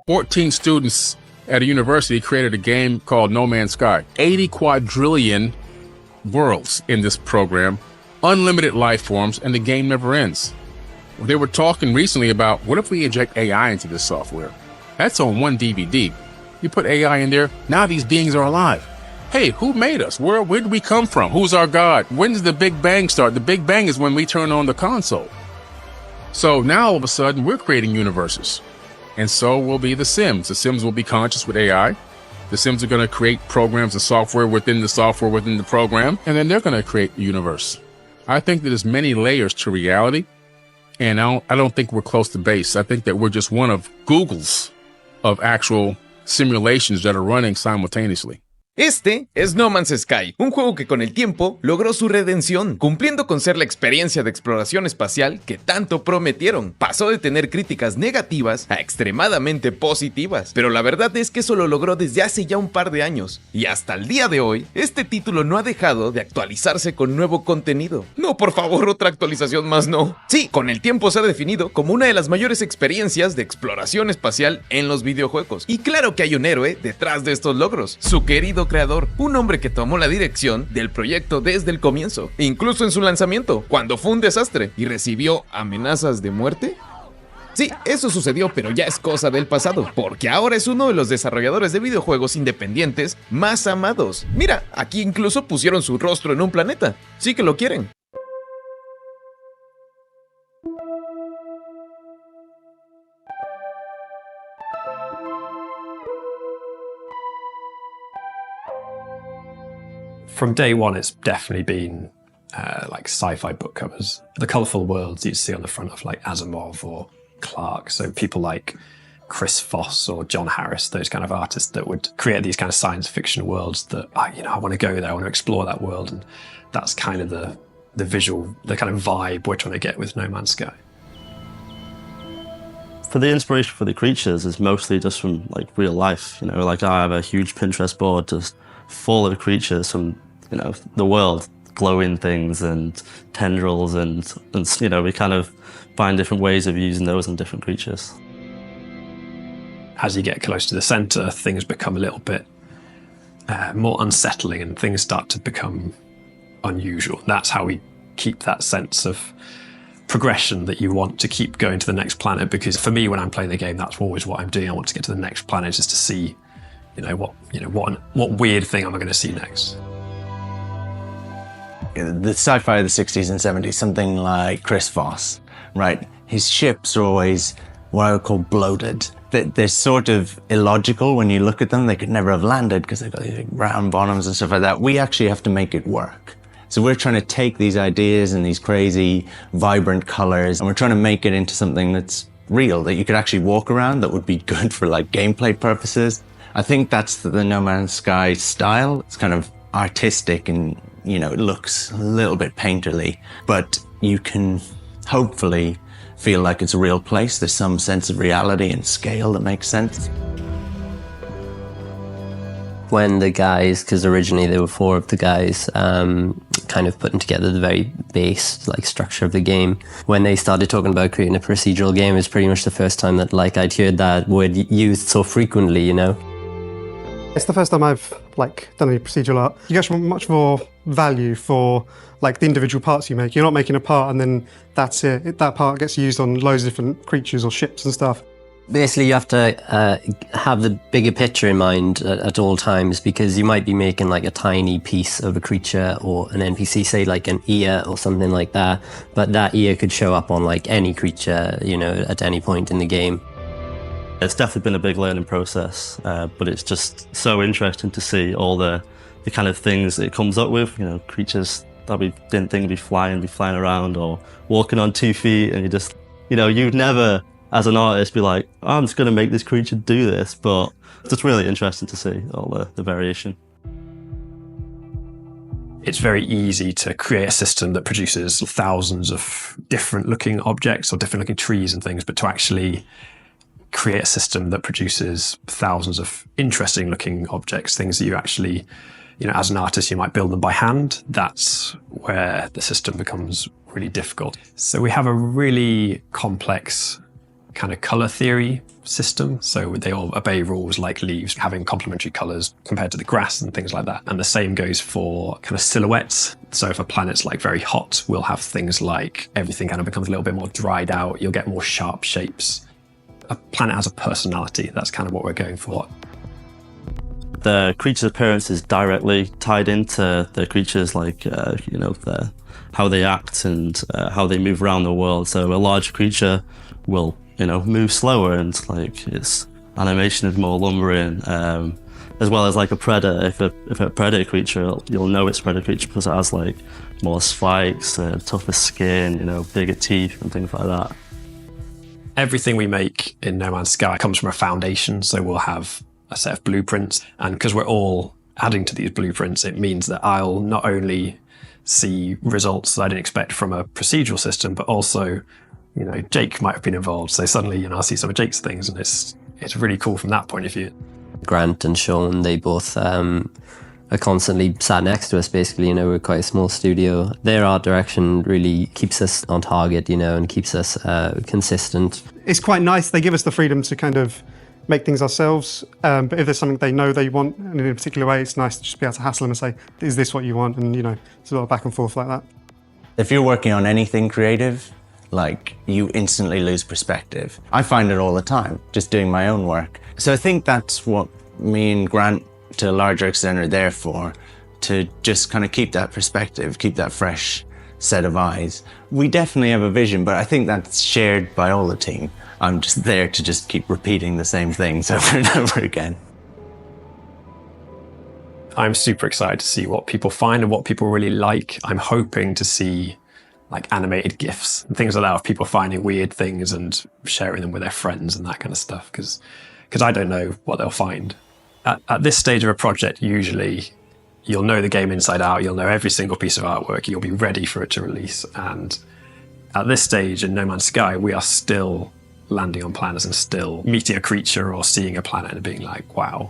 14 students at a university created a game called No Man's Sky. 80 quadrillion worlds in this program, unlimited life forms, and the game never ends. They were talking recently about, what if we inject AI into this software? That's on one DVD. You put AI in there, now these beings are alive. Hey, who made us? Where did we come from? Who's our God? When does the Big Bang start? The Big Bang is when we turn on the console. So now all of a sudden we're creating universes. And so will be the Sims. The Sims will be conscious with AI. The Sims are going to create programs and software within the program, and then they're going to create a universe. I think that there's many layers to reality, and I don't think we're close to base. I think that we're just one of Google's of actual simulations that are running simultaneously. Este es No Man's Sky, un juego que con el tiempo logró su redención, cumpliendo con ser la experiencia de exploración espacial que tanto prometieron. Pasó de tener críticas negativas a extremadamente positivas, pero la verdad es que eso lo logró desde hace ya un par de años, y hasta el día de hoy, este título no ha dejado de actualizarse con nuevo contenido. No, por favor, otra actualización más no. Sí, con el tiempo se ha definido como una de las mayores experiencias de exploración espacial en los videojuegos. Y claro que hay un héroe detrás de estos logros, su querido creador, un hombre que tomó la dirección del proyecto desde el comienzo, incluso en su lanzamiento, cuando fue un desastre y recibió amenazas de muerte. Sí, eso sucedió, pero ya es cosa del pasado, porque ahora es uno de los desarrolladores de videojuegos independientes más amados. Mira, aquí incluso pusieron su rostro en un planeta. Sí que lo quieren. From day one, it's definitely been like sci-fi book covers. The colourful worlds you'd see on the front of like Asimov or Clarke. So people like Chris Foss or John Harris, those kind of artists that would create these kind of science fiction worlds that, I want to go there, I want to explore that world. And that's kind of the visual, the kind of vibe we're trying to get with No Man's Sky. For the inspiration for the creatures is mostly just from like real life. Like I have a huge Pinterest board just full of creatures from the world, glowing things and tendrils, and we kind of find different ways of using those on different creatures. As you get close to the centre, things become a little bit more unsettling and things start to become unusual. That's how we keep that sense of progression that you want to keep going to the next planet, because for me, when I'm playing the game, that's always what I'm doing. I want to get to the next planet just to see what weird thing am I going to see next? The sci-fi of the 60s and 70s, something like Chris Foss, right? His ships are always what I would call bloated. They're sort of illogical when you look at them. They could never have landed because they've got these round bottoms and stuff like that. We actually have to make it work. So we're trying to take these ideas and these crazy, vibrant colors, and we're trying to make it into something that's real, that you could actually walk around, that would be good for like gameplay purposes. I think that's the No Man's Sky style. It's kind of artistic and, it looks a little bit painterly, but you can hopefully feel like it's a real place. There's some sense of reality and scale that makes sense. When the guys, because originally there were 4 of the guys, kind of putting together the very base structure of the game, when they started talking about creating a procedural game, it was pretty much the first time that I'd heard that word used so frequently, It's the first time I've done any procedural art. You get much more value for the individual parts you make. You're not making a part and then that's it. That part gets used on loads of different creatures or ships and stuff. Basically, you have to have the bigger picture in mind at all times, because you might be making a tiny piece of a creature or an NPC, say an ear or something like that, but that ear could show up on any creature, at any point in the game. It's definitely been a big learning process, but it's just so interesting to see all the kind of things it comes up with, creatures that we didn't think would be flying around or walking on 2 feet, and you just, you'd never, as an artist, be like, I'm just going to make this creature do this, but it's just really interesting to see all the variation. It's very easy to create a system that produces thousands of different looking objects or different looking trees and things, but to actually create a system that produces thousands of interesting looking objects, things that you actually, as an artist, you might build them by hand. That's where the system becomes really difficult. So we have a really complex kind of color theory system. So they all obey rules like leaves having complementary colors compared to the grass and things like that. And the same goes for kind of silhouettes. So if a planet's like very hot, we'll have things like everything kind of becomes a little bit more dried out. You'll get more sharp shapes. A planet has a personality. That's kind of what we're going for. The creature's appearance is directly tied into the creatures, like, how they act and how they move around the world. So a large creature will, move slower, and like its animation is more lumbering, as well as like a predator. If a predator creature, you'll know it's a predator creature because it has like more spikes, tougher skin, bigger teeth and things like that. Everything we make in No Man's Sky comes from a foundation, so we'll have a set of blueprints, and because we're all adding to these blueprints, it means that I'll not only see results that I didn't expect from a procedural system, but also, Jake might have been involved, so suddenly, I'll see some of Jake's things, and it's really cool from that point of view. Grant and Sean, they both are constantly sat next to us, basically. We're quite a small studio. Their art direction really keeps us on target, and keeps us consistent. It's quite nice. They give us the freedom to kind of make things ourselves, but if there's something they know they want in a particular way, it's nice to just be able to hassle them and say, is this what you want? And it's a lot of back and forth like that. If you're working on anything creative, like, you instantly lose perspective. I find it all the time, just doing my own work. So I think that's what me and Grant, to a larger extent, are there for, to just kind of keep that perspective, keep that fresh set of eyes. We definitely have a vision, but I think that's shared by all the team. I'm just there to just keep repeating the same things over and over again. I'm super excited to see what people find and what people really like. I'm hoping to see like animated GIFs and things like that of people finding weird things and sharing them with their friends and that kind of stuff, because I don't know what they'll find. At this stage of a project, usually you'll know the game inside out, you'll know every single piece of artwork, you'll be ready for it to release. And at this stage in No Man's Sky, we are still landing on planets and still meeting a creature or seeing a planet and being like, wow,